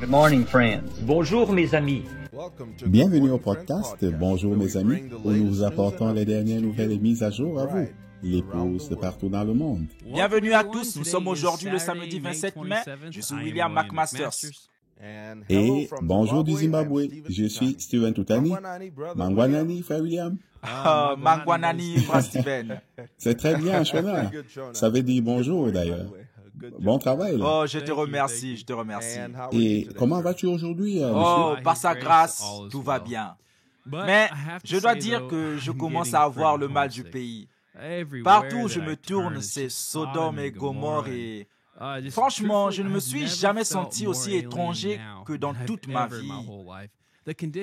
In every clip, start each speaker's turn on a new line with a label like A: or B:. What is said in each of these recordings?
A: Good morning, friends.
B: Bonjour mes amis.
C: Bienvenue au podcast Bonjour mes amis, où nous vous apportons les dernières nouvelles et mises à jour à vous, les pauses de partout dans le monde.
D: Bienvenue à tous, nous sommes aujourd'hui le samedi 27 mai, je suis William McMasters.
C: Et bonjour du Zimbabwe, je suis Steven Toutani. Mangwanani, frère William.
D: Mangwanani, frère Steven.
C: C'est très bien, Shona. Ça veut dire bonjour d'ailleurs. Bon travail. Là.
D: Oh, je te remercie, je te remercie.
C: Et comment vas-tu aujourd'hui,
D: Oh,
C: monsieur?
D: par sa grâce, tout va bien. Mais je dois dire que je commence à avoir le mal du pays. Partout où je me tourne, c'est Sodome et Gomorrhe et... Franchement, je ne me suis jamais senti aussi étranger que dans toute ma vie.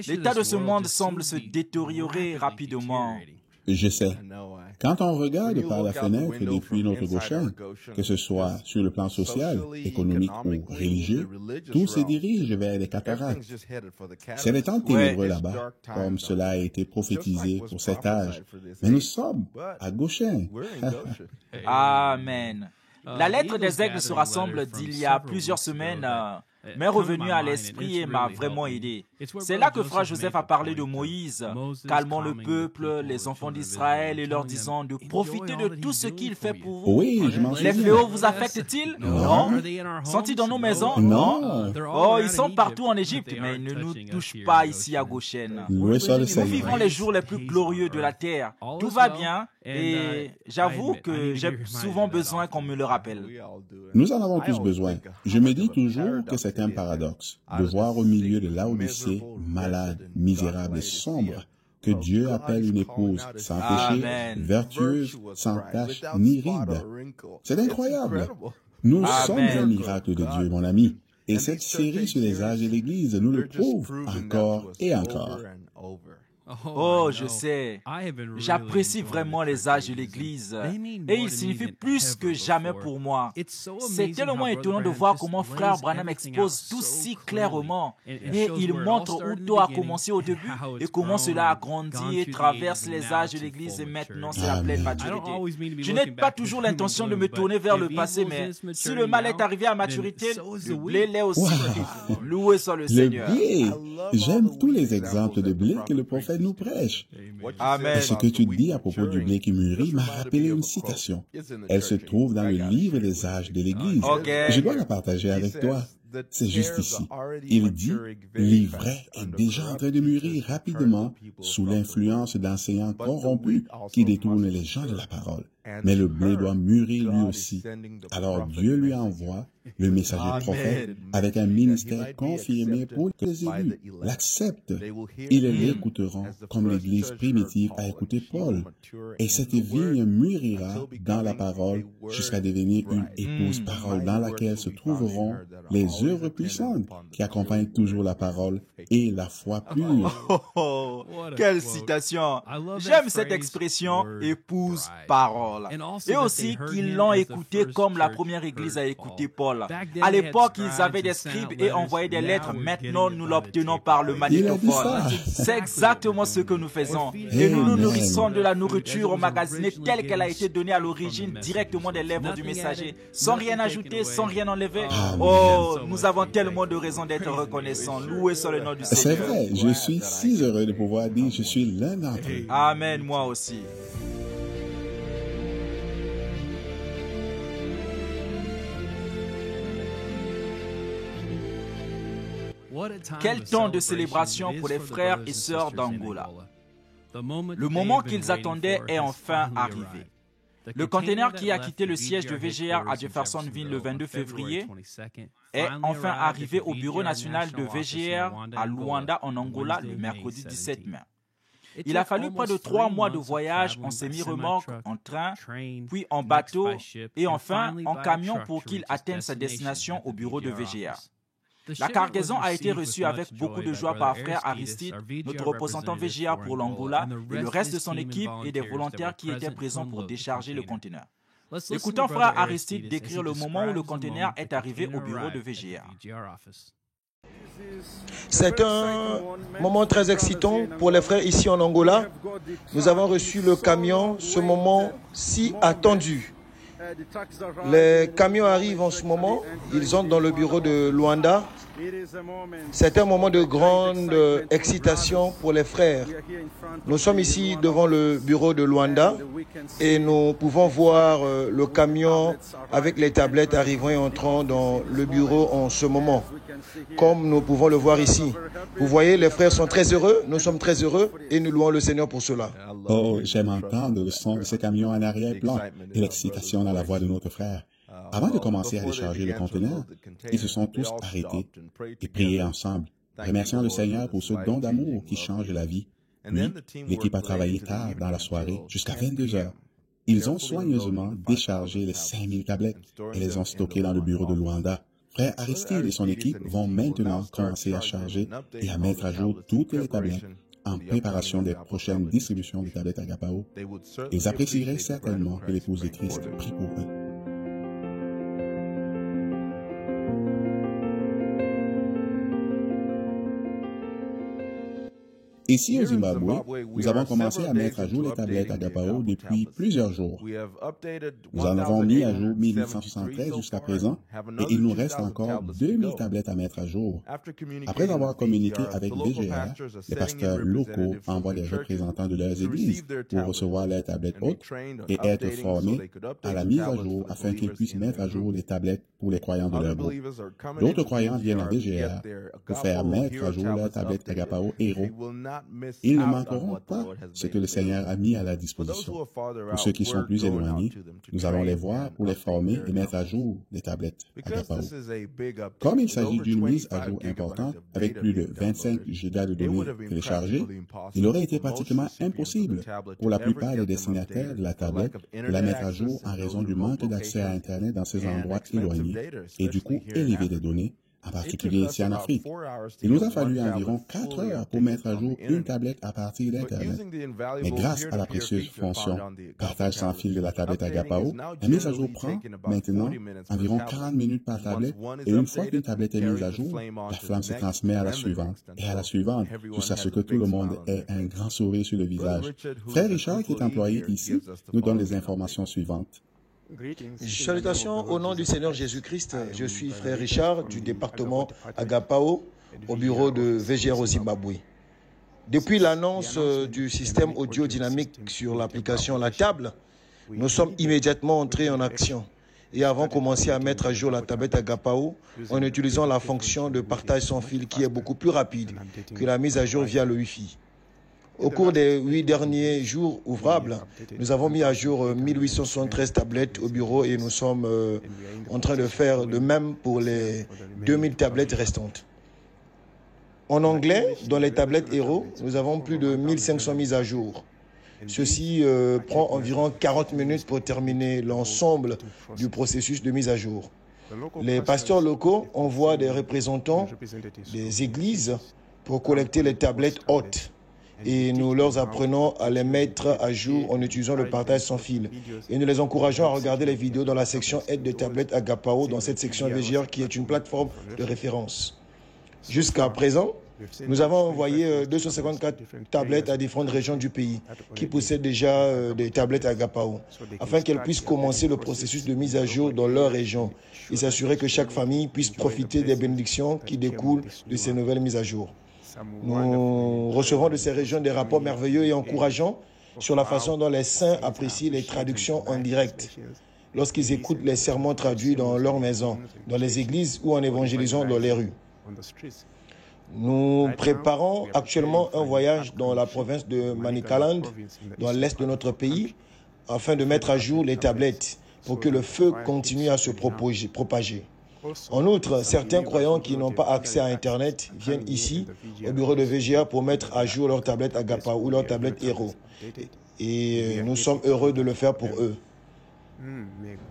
D: L'état de ce monde semble se détériorer rapidement.
C: Je sais. Quand on regarde par la fenêtre depuis notre Goshen, que ce soit sur le plan social, économique ou religieux, tout se dirige vers les cataractes. C'est le temps ténébreux là-bas, comme cela a été prophétisé pour cet âge. Mais nous sommes à Goshen.
D: Amen. La lettre des aigles se rassemble d'il y a plusieurs semaines m'est revenue à l'esprit et m'a vraiment aidé. C'est là que Frère Joseph a parlé de Moïse, calmant le peuple, les enfants d'Israël et leur disant de profiter de tout ce qu'il fait pour vous.
C: Oui, je m'en souviens.
D: Les fléaux vous affectent-ils? Non. Sont-ils dans nos maisons?
C: Non.
D: Oh, ils sont partout en Égypte, mais ils ne nous touchent pas ici à Goshen.
C: Loué soit le
D: Nous
C: Seigneur.
D: vivons les jours les plus glorieux de la terre. Tout va bien et j'avoue que j'ai souvent besoin qu'on me le rappelle.
C: Nous en avons tous besoin. Je me dis toujours que c'est un paradoxe de voir au milieu de l'Odyssée, malade, misérable et sombre, que Dieu appelle une épouse sans péché,
D: Amen.
C: vertueuse, sans tache ni ride. C'est incroyable. Nous sommes un miracle de Dieu, mon ami. Et cette série sur les âges de l'Église nous le prouve encore et encore.
D: Oh, je sais. J'apprécie vraiment les âges de l'Église et ils signifient plus que jamais pour moi. C'est tellement étonnant de voir comment Frère Branham expose tout si clairement et il montre où tout a commencé au début et comment cela a grandi et traverse les âges de l'Église et maintenant c'est la pleine maturité. Je n'ai pas toujours l'intention de me tourner vers le passé, mais si le mal est arrivé à maturité, le blé l'est aussi. Loué soit le
C: Le
D: Seigneur.
C: blé. J'aime tous les exemples de blé que le prophète nous prêche.
D: Amen.
C: Et ce que tu dis à propos du blé qui mûrit m'a rappelé une citation. Elle se trouve dans le livre des âges de l'Église.
D: Ok.
C: Je dois la partager avec toi. C'est juste ici. Il dit, l'ivraie est déjà en train de mûrir rapidement sous l'influence d'enseignants corrompus qui détournent les gens de la parole. Mais le blé doit mûrir lui aussi. Alors Dieu lui envoie le messager prophète avec un ministère confirmé pour que les élus l'acceptent. Ils l'écouteront comme l'Église primitive a écouté Paul. Et cette vigne mûrira dans la parole jusqu'à devenir une épouse parole dans laquelle se trouveront les œuvres puissantes qui accompagnent toujours la parole et la foi pure.
D: Oh, quelle citation! J'aime cette expression « épouse parole ». Et aussi qu'ils l'ont écouté comme la première église a écouté Paul. À l'époque, ils avaient des scribes et envoyaient des lettres. Maintenant, nous l'obtenons par le magnétophone. C'est exactement ce que nous faisons. Et nous nous nourrissons de la nourriture emmagasinée telle qu'elle a été donnée à l'origine directement des lèvres du messager, sans rien ajouter, sans rien enlever. Oh, nous avons tellement de raisons d'être reconnaissants. Loué soit le nom du
C: C'est
D: Seigneur.
C: vrai, je suis si heureux de pouvoir dire je suis l'un d'entre eux.
D: Amen, moi aussi. Quel temps de célébration pour les frères et sœurs d'Angola. Le moment qu'ils attendaient est enfin arrivé. Le conteneur qui a quitté le siège de VGR à Jeffersonville le 22 février est enfin arrivé au bureau national de VGR à Luanda en Angola le mercredi 17 mai. Il a fallu près de 3 mois de voyage en semi-remorque, en train, puis en bateau et enfin en camion pour qu'il atteigne sa destination au bureau de VGR. La cargaison a été reçue avec beaucoup de joie par frère Aristide, notre représentant VGR pour l'Angola, et le reste de son équipe et des volontaires qui étaient présents pour décharger le conteneur. Écoutons frère Aristide décrire le moment où le conteneur est arrivé au bureau de VGR.
E: C'est un moment très excitant pour les frères ici en Angola. Nous avons reçu le camion, ce moment si attendu. Les camions arrivent en ce moment, ils entrent dans le bureau de Luanda C'est un moment de grande excitation pour les frères. Nous sommes ici devant le bureau de Luanda et nous pouvons voir le camion avec les tablettes arrivant et entrant dans le bureau en ce moment, comme nous pouvons le voir ici. Vous voyez, les frères sont très heureux, nous sommes très heureux et nous louons le Seigneur pour cela.
C: Oh, j'aime entendre le son de ces camions en arrière-plan et l'excitation dans la voix de notre frère. Avant de commencer à décharger le conteneur, ils se sont tous arrêtés et prié ensemble, remerciant le Seigneur pour ce don d'amour qui change la vie. Puis, l'équipe a travaillé tard dans la soirée, jusqu'à 22 heures. Ils ont soigneusement déchargé les 5000 tablettes et les ont stockées dans le bureau de Luanda. Frère Aristide et son équipe vont maintenant commencer à charger et à mettre à jour toutes les tablettes en préparation des prochaines distributions de tablettes Agapao. Ils apprécieraient certainement que l'épouse de Christ prie pour eux. Ici au Zimbabwe, nous avons commencé à mettre à jour les tablettes Agapao depuis plusieurs jours. Nous en avons mis à jour 1873 jusqu'à présent et il nous reste encore 2000 tablettes à mettre à jour. Après avoir communiqué avec VGR, les pasteurs locaux envoient des représentants de leurs églises pour recevoir leurs tablettes hautes et être formés à la mise à jour afin qu'ils puissent mettre à jour les tablettes pour les croyants de leur groupe. D'autres croyants viennent à VGR pour faire mettre à jour leurs tablettes Agapao Héros. Ils ne manqueront pas ce que le Seigneur a mis à la disposition. Pour ceux qui sont plus éloignés, nous allons les voir pour les former et mettre à jour les tablettes Agapao. Comme il s'agit d'une mise à jour importante, avec plus de 25 gigas de données téléchargées, il aurait été pratiquement impossible pour la plupart des destinataires de la tablette de la mettre à jour en raison du manque d'accès à Internet dans ces endroits éloignés et du coût élevé des données, en particulier ici en Afrique. Il nous a fallu environ 4 heures pour mettre à jour une tablette à partir d'Internet. Mais grâce à la précieuse fonction partage sans fil de la tablette Agapao, la mise à jour prend maintenant environ 40 minutes par tablette et une fois qu'une tablette est mise à jour, la flamme se transmet à la suivante et à la suivante jusqu'à ce que tout le monde ait un grand sourire sur le visage. Frère Richard, qui est employé ici, nous donne les informations suivantes.
E: Salutations au nom du Seigneur Jésus-Christ. Je suis frère Richard du département Agapao au bureau de VGR au Zimbabwe. Depuis l'annonce du système audio dynamique sur l'application La Table, nous sommes immédiatement entrés en action et avons commencé à mettre à jour la tablette Agapao en utilisant la fonction de partage sans fil qui est beaucoup plus rapide que la mise à jour via le Wi-Fi. Au cours des 8 derniers jours ouvrables, nous avons mis à jour 1873 tablettes au bureau et nous sommes en train de faire de même pour les 2000 tablettes restantes. En anglais, dans les tablettes Héros, nous avons plus de 1500 mises à jour. Ceci prend environ 40 minutes pour terminer l'ensemble du processus de mise à jour. Les pasteurs locaux envoient des représentants des églises pour collecter les tablettes hautes. Et nous leur apprenons à les mettre à jour en utilisant le partage sans fil. Et nous les encourageons à regarder les vidéos dans la section aide de tablettes Agapao, dans cette section VGR qui est une plateforme de référence. Jusqu'à présent, nous avons envoyé 254 tablettes à différentes régions du pays qui possèdent déjà des tablettes Agapao, afin qu'elles puissent commencer le processus de mise à jour dans leur région et s'assurer que chaque famille puisse profiter des bénédictions qui découlent de ces nouvelles mises à jour. Nous recevons de ces régions des rapports merveilleux et encourageants sur la façon dont les saints apprécient les traductions en direct, lorsqu'ils écoutent les sermons traduits dans leur maison, dans les églises ou en évangélisant dans les rues. Nous préparons actuellement un voyage dans la province de Manicaland, dans l'est de notre pays, afin de mettre à jour les tablettes pour que le feu continue à se propager. En outre, certains croyants qui n'ont pas accès à Internet viennent ici, au bureau de VGA, pour mettre à jour leur tablette Agapao ou leur tablette Héros. Et nous sommes heureux de le faire pour eux.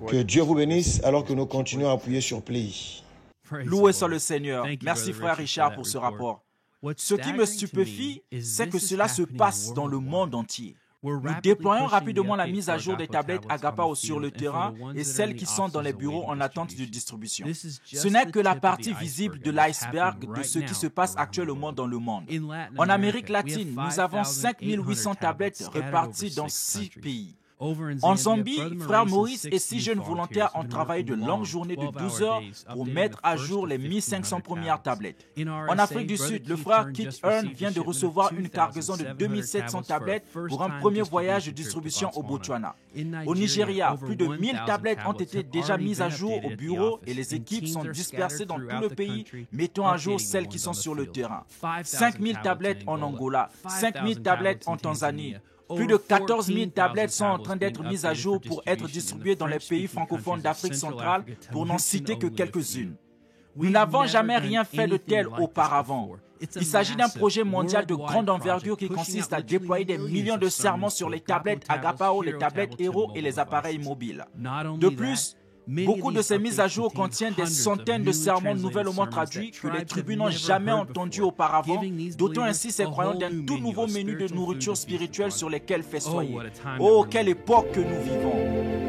E: Que Dieu vous bénisse alors que nous continuons à appuyer sur Play.
D: Loué soit le Seigneur. Merci frère Richard pour ce rapport. Ce qui me stupéfie, c'est que cela se passe dans le monde entier. Nous déployons rapidement la mise à jour des tablettes Agapao sur le terrain et celles qui sont dans les bureaux en attente de distribution. Ce n'est que la partie visible de l'iceberg de ce qui se passe actuellement dans le monde. En Amérique latine, nous avons 5800 tablettes réparties dans 6 pays. En Zambie, frère Maurice et 6 jeunes volontaires ont travaillé de longues journées de 12 heures pour mettre à jour les 1500 premières tablettes. En Afrique du Sud, le frère Kit Hearn vient de recevoir une cargaison de 2700 tablettes pour un premier voyage de distribution au Botswana. Au Nigeria, plus de 1000 tablettes ont été déjà mises à jour au bureau et les équipes sont dispersées dans tout le pays, mettant à jour celles qui sont sur le terrain. 5000 tablettes en Angola, 5000 tablettes en Tanzanie. Plus de 14 000 tablettes sont en train d'être mises à jour pour être distribuées dans les pays francophones d'Afrique centrale, pour n'en citer que quelques-unes. Nous n'avons jamais rien fait de tel auparavant. Il s'agit d'un projet mondial de grande envergure qui consiste à déployer des millions de sermons sur les tablettes Agapao, les tablettes Hero et les appareils mobiles. De plus, beaucoup de ces mises à jour contiennent des centaines de sermons nouvellement traduits que les tribus n'ont jamais entendus auparavant, dotant ainsi ces croyants d'un tout nouveau menu de nourriture spirituelle sur lesquels festoyer. Oh, quelle époque que nous vivons!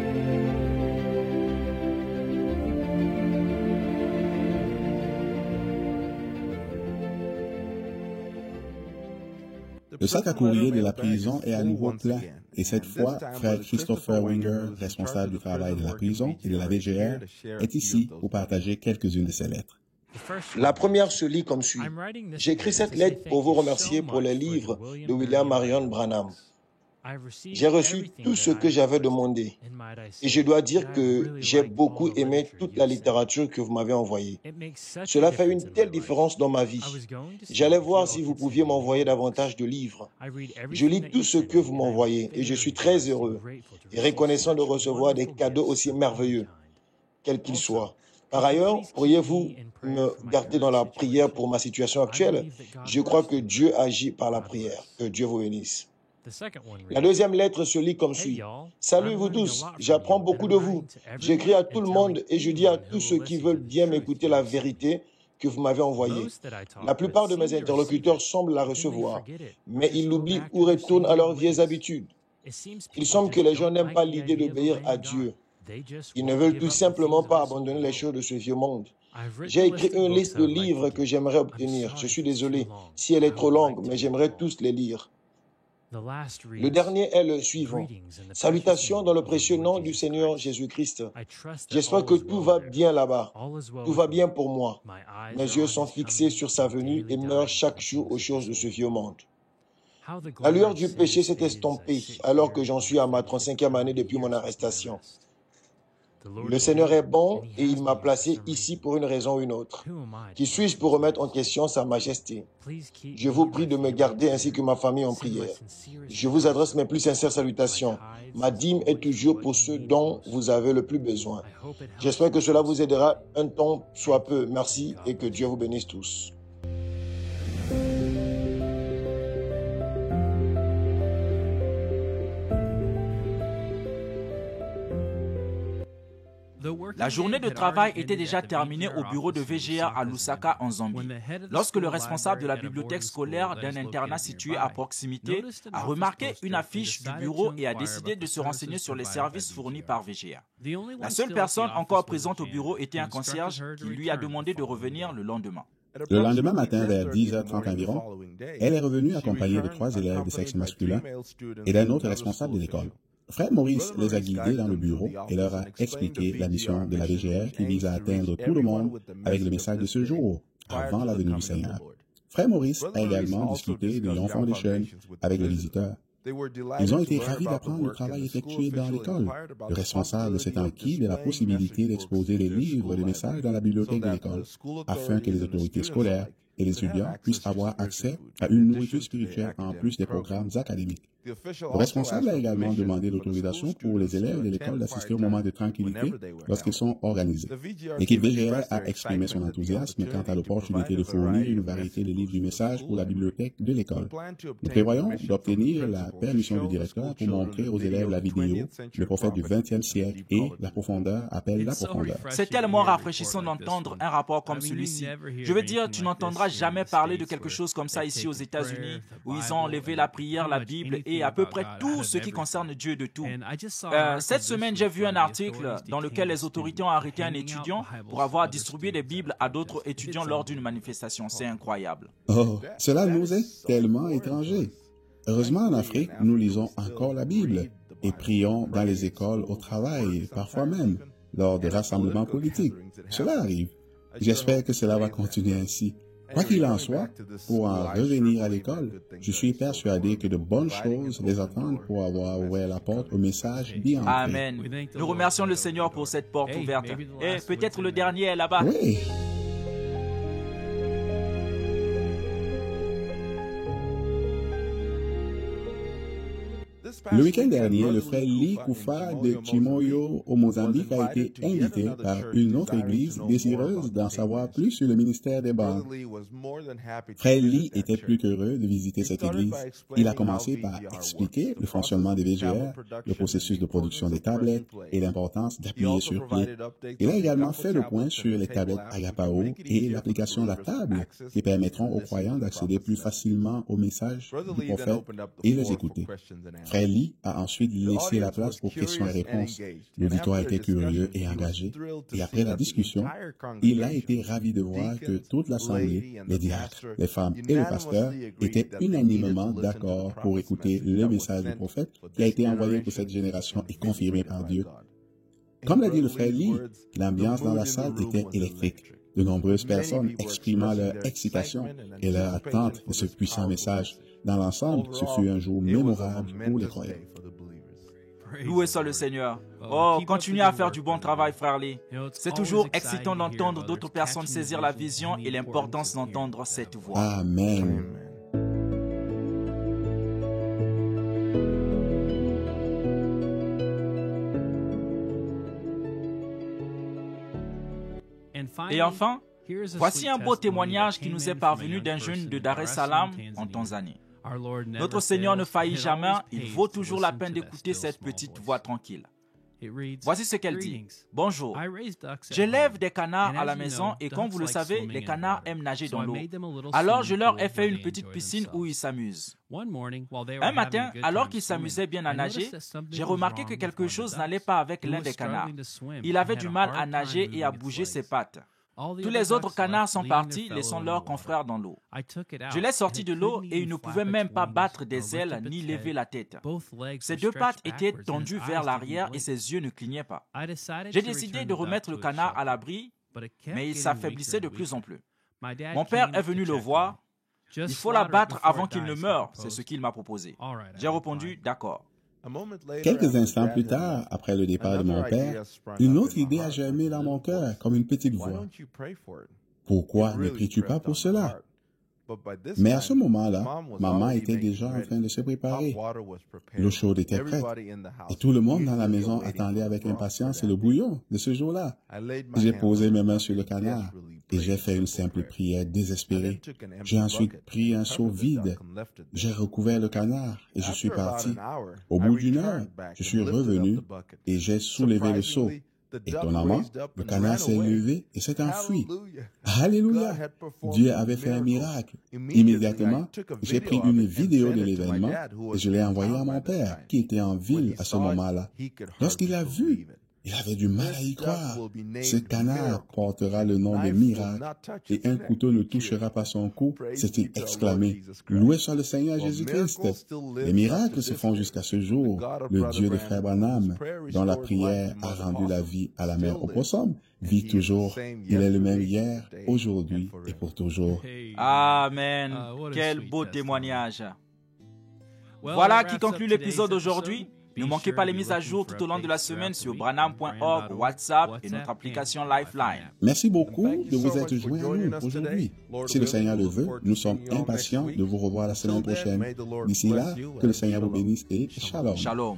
C: Le sac à courrier de la prison est à nouveau plein. Et cette fois, frère Christopher Winger, responsable du travail de la prison et de la VGR, est ici pour partager quelques-unes de ses lettres.
E: La première se lit comme suit. J'écris cette lettre pour vous remercier pour les livres de William Marion Branham. J'ai reçu tout ce que j'avais demandé. Et je dois dire que j'ai beaucoup aimé toute la littérature que vous m'avez envoyée. Cela fait une telle différence dans ma vie. J'allais voir si vous pouviez m'envoyer davantage de livres. Je lis tout ce que vous m'envoyez et je suis très heureux et reconnaissant de recevoir des cadeaux aussi merveilleux, quels qu'ils soient. Par ailleurs, pourriez-vous me garder dans la prière pour ma situation actuelle? Je crois que Dieu agit par la prière. Que Dieu vous bénisse. La deuxième lettre se lit comme suit. Salut vous tous, j'apprends beaucoup de vous. J'écris à tout le monde et je dis à tous ceux qui veulent bien m'écouter la vérité que vous m'avez envoyée. La plupart de mes interlocuteurs semblent la recevoir, mais ils l'oublient ou retournent à leurs vieilles habitudes. Il semble que les gens n'aiment pas l'idée d'obéir à Dieu. Ils ne veulent tout simplement pas abandonner les choses de ce vieux monde. J'ai écrit une liste de livres que j'aimerais obtenir. Je suis désolé si elle est trop longue, mais j'aimerais tous les lire. Le dernier est le suivant. Salutations dans le précieux nom du Seigneur Jésus-Christ. J'espère que tout va bien là-bas. Tout va bien pour moi. Mes yeux sont fixés sur sa venue et meurent chaque jour aux choses de ce vieux monde. La lueur du péché s'est estompée alors que j'en suis à ma 35e année depuis mon arrestation. Le Seigneur est bon et il m'a placé ici pour une raison ou une autre. Qui suis-je pour remettre en question sa majesté? Je vous prie de me garder ainsi que ma famille en prière. Je vous adresse mes plus sincères salutations. Ma dîme est toujours pour ceux dont vous avez le plus besoin. J'espère que cela vous aidera un temps soit peu. Merci et que Dieu vous bénisse tous.
D: La journée de travail était déjà terminée au bureau de VGR à Lusaka, en Zambie, lorsque le responsable de la bibliothèque scolaire d'un internat situé à proximité a remarqué une affiche du bureau et a décidé de se renseigner sur les services fournis par VGR. La seule personne encore présente au bureau était un concierge qui lui a demandé de revenir le lendemain.
C: Le lendemain matin, vers 10h30 environ, elle est revenue accompagnée de 3 élèves de sexe masculin et d'un autre responsable de l'école. Frère Maurice les a guidés dans le bureau et leur a expliqué la mission de la VGR qui vise à atteindre tout le monde avec le message de ce jour, avant la venue du Seigneur. Frère Maurice a également discuté de Young Foundation avec les visiteurs. Ils ont été ravis d'apprendre le travail effectué dans l'école. Le responsable s'est enquis de la possibilité d'exposer les livres et les messages dans la bibliothèque de l'école, afin que les autorités scolaires et les étudiants puissent avoir accès à une nourriture spirituelle en plus des programmes académiques. Le responsable a également demandé l'autorisation pour les élèves de l'école d'assister au moment de tranquillité lorsqu'ils sont organisés. L'équipe VGR a exprimé son enthousiasme quant à l'opportunité de fournir une variété de livres du message pour la bibliothèque de l'école. Nous prévoyons d'obtenir la permission du directeur pour montrer aux élèves la vidéo Le prophète du XXe siècle et La profondeur appelle la profondeur.
D: C'est tellement rafraîchissant d'entendre un rapport comme celui-ci. Je veux dire, tu n'entendras jamais parler de quelque chose comme ça ici aux États-Unis, où ils ont enlevé la prière, la Bible et à peu près tout ce qui concerne Dieu de tout. Cette semaine, j'ai vu un article dans lequel les autorités ont arrêté un étudiant pour avoir distribué des Bibles à d'autres étudiants lors d'une manifestation. C'est incroyable.
C: Oh, cela nous est tellement étranger. Heureusement, en Afrique, nous lisons encore la Bible. et prions dans les écoles, au travail, parfois même lors de rassemblements politiques. Cela arrive. J'espère que cela va continuer ainsi. Quoi qu'il en soit, pour en revenir à l'école, je suis persuadé que de bonnes choses les attendent pour avoir ouvert la porte au message bien entré.
D: Amen. Nous remercions le Seigneur pour cette porte ouverte. Et peut-être le dernier est là-bas.
C: Oui. Le week-end dernier, le frère Lee Koufa de Chimoyo au Mozambique a été invité par une autre église désireuse d'en savoir plus sur le ministère des banques. Frère Lee était plus qu'heureux de visiter cette église. Il a commencé par expliquer le fonctionnement des VGR, le processus de production des tablettes et l'importance d'appuyer sur pied. Il a également fait le point sur les tablettes Agapao et l'application de la table qui permettront aux croyants d'accéder plus facilement aux messages du prophète et les écouter. Frère Lee a ensuite laissé la place pour questions et réponses. L'auditoire était curieux et engagé, et après la discussion, il a été ravi de voir que toute l'assemblée, les diacres, les femmes et le pasteur étaient unanimement d'accord pour écouter le message du prophète qui a été envoyé pour cette génération et confirmé par Dieu. Comme l'a dit le frère Lee, l'ambiance dans la salle était électrique. De nombreuses personnes exprimant leur excitation et leur attente de ce puissant message. Dans l'ensemble, ce fut un jour mémorable pour les croyants.
D: Loué soit le Seigneur. Oh, continuez à faire du bon travail, frère Lee. C'est toujours excitant d'entendre d'autres personnes saisir la vision et l'importance d'entendre cette voix.
C: Amen.
D: Et enfin, voici un beau témoignage qui nous est parvenu d'un jeune de Dar es Salaam en Tanzanie. Notre Seigneur ne faillit jamais, il vaut toujours la peine d'écouter cette petite voix tranquille. Voici ce qu'elle dit. Bonjour, j'élève des canards à la maison et comme vous le savez, les canards aiment nager dans l'eau. Alors je leur ai fait une petite piscine où ils s'amusent. Un matin, alors qu'ils s'amusaient bien à nager, j'ai remarqué que quelque chose n'allait pas avec l'un des canards. Il avait du mal à nager et à bouger ses pattes. Tous les autres canards sont partis, laissant leurs confrères dans l'eau. Je l'ai sorti de l'eau et il ne pouvait même pas battre des ailes ni lever la tête. Ses deux pattes étaient tendues vers l'arrière et ses yeux ne clignaient pas. J'ai décidé de remettre le canard à l'abri, mais il s'affaiblissait de plus en plus. Mon père est venu le voir. Il faut l'abattre avant qu'il ne meure, c'est ce qu'il m'a proposé. J'ai répondu, d'accord.
C: Quelques instants plus tard, après le départ de mon père, une autre idée a germé dans mon cœur comme une petite voix. Pourquoi ne pries-tu pas pour cela? Mais à ce moment-là, maman était déjà en train de se préparer. L'eau chaude était prête et tout le monde dans la maison attendait avec impatience le bouillon de ce jour-là. J'ai posé mes mains sur le canard et j'ai fait une simple prière désespérée. J'ai ensuite pris un seau vide. J'ai recouvert le canard et je suis parti. Au bout d'une heure, je suis revenu et j'ai soulevé le seau. Étonnamment, le canard s'est levé et s'est enfui. Alléluia! Dieu avait fait un miracle. Immédiatement, j'ai pris une vidéo de l'événement et je l'ai envoyée à mon père, qui était en ville à ce moment-là. Lorsqu'il l'a vu, il avait du mal à y croire. Ce canard portera le nom de miracle et un couteau ne touchera pas son cou, s'est-il exclamé. Loué soit le Seigneur Jésus-Christ. Les miracles se font jusqu'à ce jour. Le Dieu de Frère Branham, dont la prière a rendu la vie à la mère opossum, vit toujours. Il est le même hier, aujourd'hui et pour toujours.
D: Amen. Quel beau témoignage. Voilà qui conclut l'épisode d'aujourd'hui. Ne manquez pas les mises à jour tout au long de la semaine sur branham.org, WhatsApp et notre application Lifeline.
C: Merci beaucoup de vous être joints à nous aujourd'hui. Si le Seigneur le veut, nous sommes impatients de vous revoir la semaine prochaine. D'ici là, que le Seigneur vous bénisse et shalom.
D: Shalom.